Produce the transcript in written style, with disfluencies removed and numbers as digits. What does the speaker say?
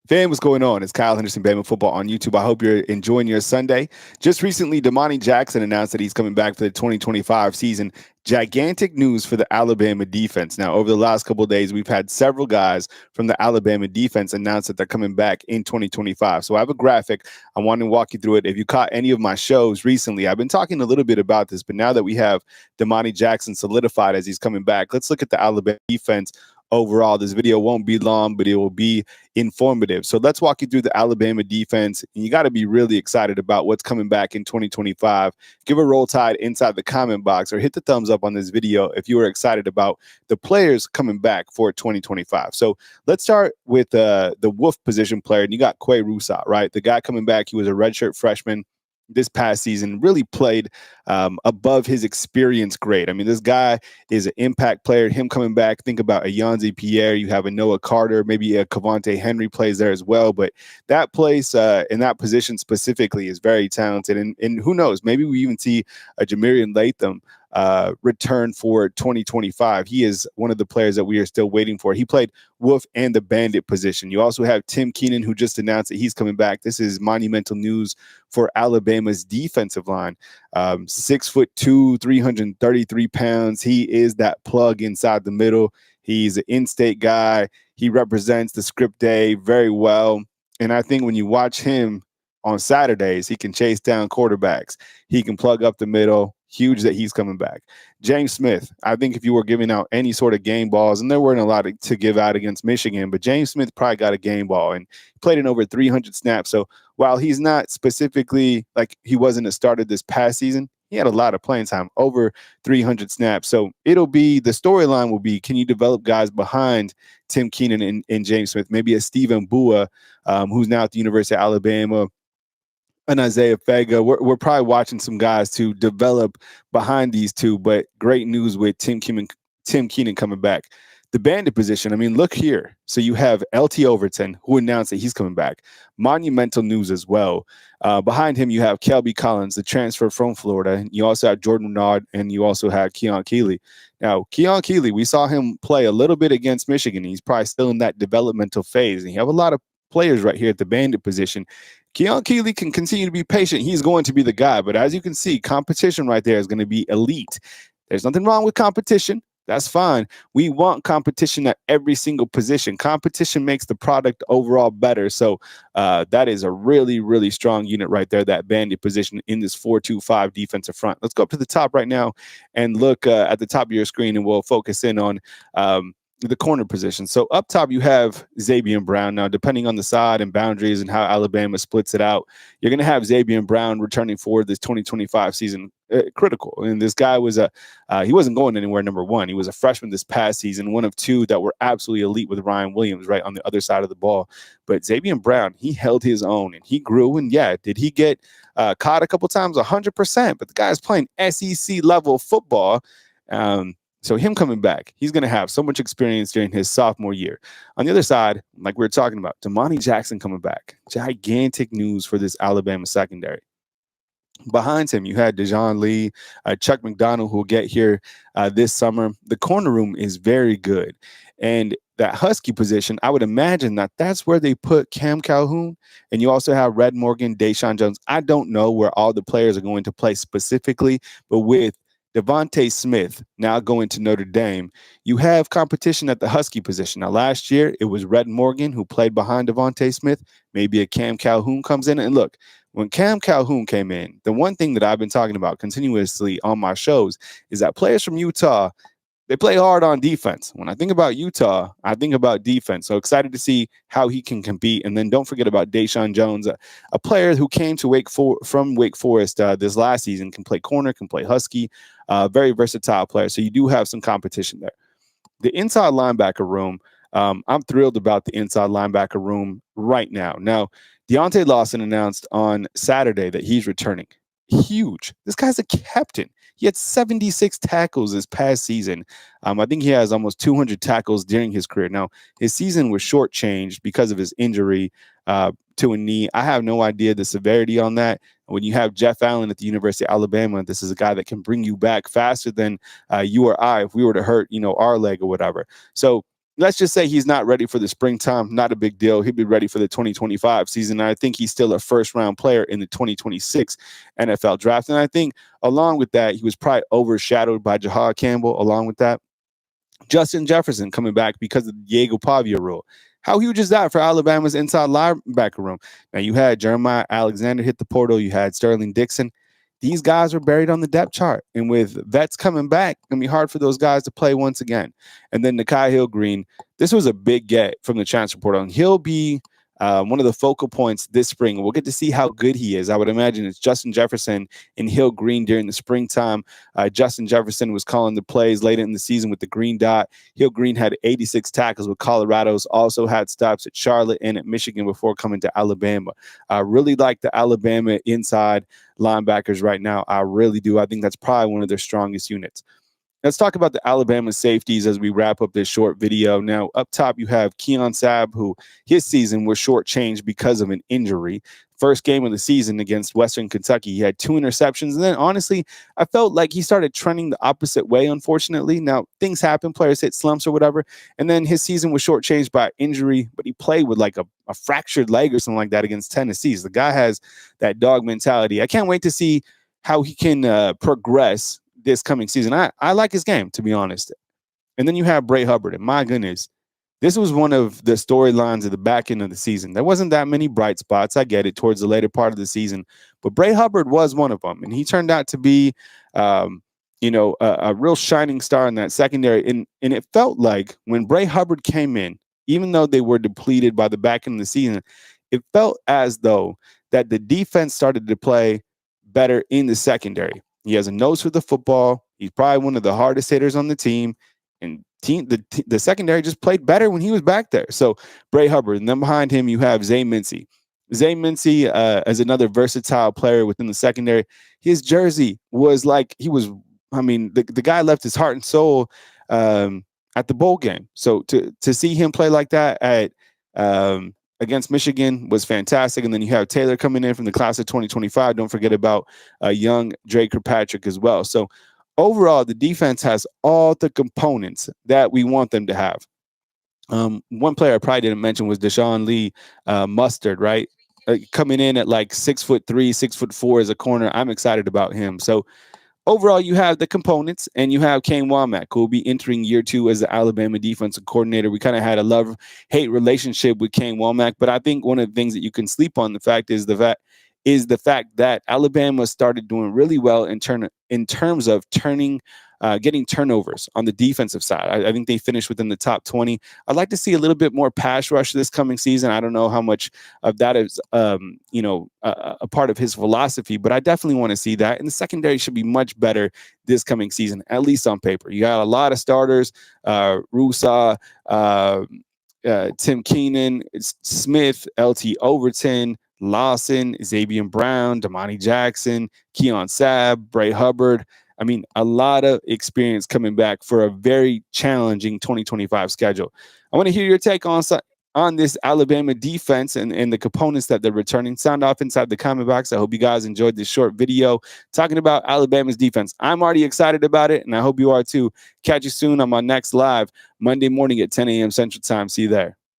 Fam, what's going on? It's Kyle Henderson, Bama Football on YouTube. I hope you're enjoying your Sunday. Just recently, Domani Jackson announced that he's coming back for the 2025 season. Gigantic news for the Alabama defense. Now, over the last couple of days, we've had several guys from the Alabama defense announce that they're coming back in 2025. So I have a graphic. I want to walk you through it. If you caught any of my shows recently, I've been talking a little bit about this, but now that we have Domani Jackson solidified as he's coming back, let's look at the Alabama defense overall. This video won't be long, but it will be informative. So let's walk you through the Alabama defense. And you got to be really excited about what's coming back in 2025. Give a roll tide inside the comment box or hit the thumbs up on this video if you are excited about the players coming back for 2025. So let's start with the Wolf position player. And you got Quay Rusat, right? The guy coming back, he was a redshirt freshman this past season, really played above his experience grade. I mean, this guy is an impact player. Him coming back, think about a Yanzi Pierre. You have a Noah Carter, maybe a Cavante Henry plays there as well. But that place in that position specifically is very talented. And who knows, maybe we even see a Jamarian Latham return for 2025. He is one of the players that we are still waiting for. He played Wolf and the Bandit position. You also have Tim Keenan, who just announced that he's coming back. This is monumental news for Alabama's defensive line. 6'2", 333 pounds. He is that plug inside the middle. He's an in-state guy. He represents the script day very well. And I think when you watch him on Saturdays, he can chase down quarterbacks. He can plug up the middle. Huge that he's coming back. James Smith, I think if you were giving out any sort of game balls, and there weren't a lot to give out against Michigan, but James Smith probably got a game ball and played in over 300 snaps. So while he's not specifically like he wasn't a starter this past season, he had a lot of playing time, over 300 snaps. So it'll be, the storyline will be, can you develop guys behind Tim Keenan and James Smith? Maybe a Stephen Bua, who's now at the University of Alabama, and Isaiah Fega. We're probably watching some guys to develop behind these two, but great news with Tim Keenan coming back. The Bandit position, I mean, look here. So you have LT Overton, who announced that he's coming back. Monumental news as well. Behind him, you have Kelby Collins, the transfer from Florida. You also have Jordan Renard, and you also have Keon Keeley. Now, Keon Keeley, we saw him play a little bit against Michigan. He's probably still in that developmental phase. And you have a lot of players right here at the Bandit position. Keon Keeley can continue to be patient. He's going to be the guy. But as you can see, competition right there is going to be elite. There's nothing wrong with competition. That's fine. We want competition at every single position. Competition makes the product overall better. So that is a really, really strong unit right there, that Bandit position in this 4-2-5 defensive front. Let's go up to the top right now and look at the top of your screen, and we'll focus in on the corner position. So up top, you have Xavier Brown. Now, depending on the side and boundaries and how Alabama splits it out, you're going to have Xavier Brown returning for this 2025 season. Critical. And this guy was he wasn't going anywhere, number one. He was a freshman this past season, one of two that were absolutely elite with Ryan Williams right on the other side of the ball. But Xavier Brown, he held his own and he grew. And yeah, did he get caught a couple times? 100%. But the guy's playing SEC level football. So him coming back, he's going to have so much experience during his sophomore year. On the other side, like we were talking about, Domani Jackson coming back. Gigantic news for this Alabama secondary. Behind him, you had Dejon Lee, Chuck McDonald, who will get here this summer. The corner room is very good. And that Husky position, I would imagine that that's where they put Cam Calhoun. And you also have Red Morgan, Deshaun Jones. I don't know where all the players are going to play specifically, but with Devontae Smith now going to Notre Dame, you have competition at the Husky position. Now, last year, it was Red Morgan who played behind Devontae Smith. Maybe a Cam Calhoun comes in. And look, when Cam Calhoun came in, the one thing that I've been talking about continuously on my shows is that players from Utah, they play hard on defense. When I think about Utah, I think about defense. So excited to see how he can compete. And then don't forget about Deshaun Jones, a player who came to from Wake Forest this last season, can play corner, can play Husky, very versatile player. So you do have some competition there. The inside linebacker room, I'm thrilled about the inside linebacker room right now. Now, Deontae Lawson announced on Saturday that he's returning. Huge. This guy's a captain. He had 76 tackles this past season. I think he has almost 200 tackles during his career. Now, his season was shortchanged because of his injury to a knee. I have no idea the severity on that. When you have Jeff Allen at the University of Alabama, this is a guy that can bring you back faster than you or I if we were to hurt, our leg or whatever. So let's just say he's not ready for the springtime. Not a big deal. He'll be ready for the 2025 season. And I think he's still a first-round player in the 2026 NFL draft. And I think along with that, he was probably overshadowed by Jahad Campbell. Along with that, Justin Jefferson coming back because of the Diego Pavia rule. How huge is that for Alabama's inside linebacker room? Now, you had Jeremiah Alexander hit the portal. You had Sterling Dixon. These guys were buried on the depth chart. And with vets coming back, it's going to be hard for those guys to play once again. And then Nikhai Hill-Green, this was a big get from the transfer portal. And he'll be one of the focal points this spring. We'll get to see how good he is. I would imagine it's Justin Jefferson and Hill-Green during the springtime. Justin Jefferson was calling the plays late in the season with the green dot. Hill-Green had 86 tackles with Colorado's, also had stops at Charlotte and at Michigan before coming to Alabama. I really like the Alabama inside linebackers right now. I really do. I think that's probably one of their strongest units. Let's talk about the Alabama safeties as we wrap up this short video. Now, up top, you have Keon Sabb, who his season was shortchanged because of an injury. First game of the season against Western Kentucky, he had 2 interceptions. And then, honestly, I felt like he started trending the opposite way, unfortunately. Now, things happen. Players hit slumps or whatever. And then his season was shortchanged by injury, but he played with like a fractured leg or something like that against Tennessee. The guy has that dog mentality. I can't wait to see how he can progress this coming season. I like his game, to be honest. And then you have Bray Hubbard, and my goodness, this was one of the storylines at the back end of the season. There wasn't that many bright spots. I get it towards the later part of the season, but Bray Hubbard was one of them, and he turned out to be, a real shining star in that secondary. And it felt like when Bray Hubbard came in, even though they were depleted by the back end of the season, it felt as though that the defense started to play better in the secondary. He has a nose for the football. He's probably one of the hardest hitters on the team. And the secondary just played better when he was back there. So Bray Hubbard. And then behind him, you have Zay Mincy. Zay Mincy, as another versatile player within the secondary, his jersey was like the guy left his heart and soul at the bowl game. So to see him play like that at against Michigan was fantastic. And then you have Taylor coming in from the class of 2025. Don't forget about young Dre Kirkpatrick as well. So overall, the defense has all the components that we want them to have. One player I probably didn't mention was Deshaun Lee Mustard, right? Coming in at like 6'3", 6'4" as a corner. I'm excited about him. So overall, you have the components, and you have Kane Womack, who will be entering year 2 as the Alabama defensive coordinator. We kind of had a love-hate relationship with Kane Womack, but I think one of the things that you can sleep on is the fact that Alabama started doing really well in terms of getting turnovers on the defensive side. I think they finished within the top 20. I'd like to see a little bit more pass rush this coming season. I don't know how much of that is, a part of his philosophy, but I definitely want to see that. And the secondary should be much better this coming season, at least on paper. You got a lot of starters, Rusa, Tim Keenan, Smith, LT Overton, Lawson, Xavier Brown, Domani Jackson, Keon Sabb, Bray Hubbard. I mean, a lot of experience coming back for a very challenging 2025 schedule. I want to hear your take on this Alabama defense and the components that they're returning. Sound off inside the comment box. I hope you guys enjoyed this short video talking about Alabama's defense. I'm already excited about it, and I hope you are too. Catch you soon on my next live Monday morning at 10 a.m. Central Time. See you there.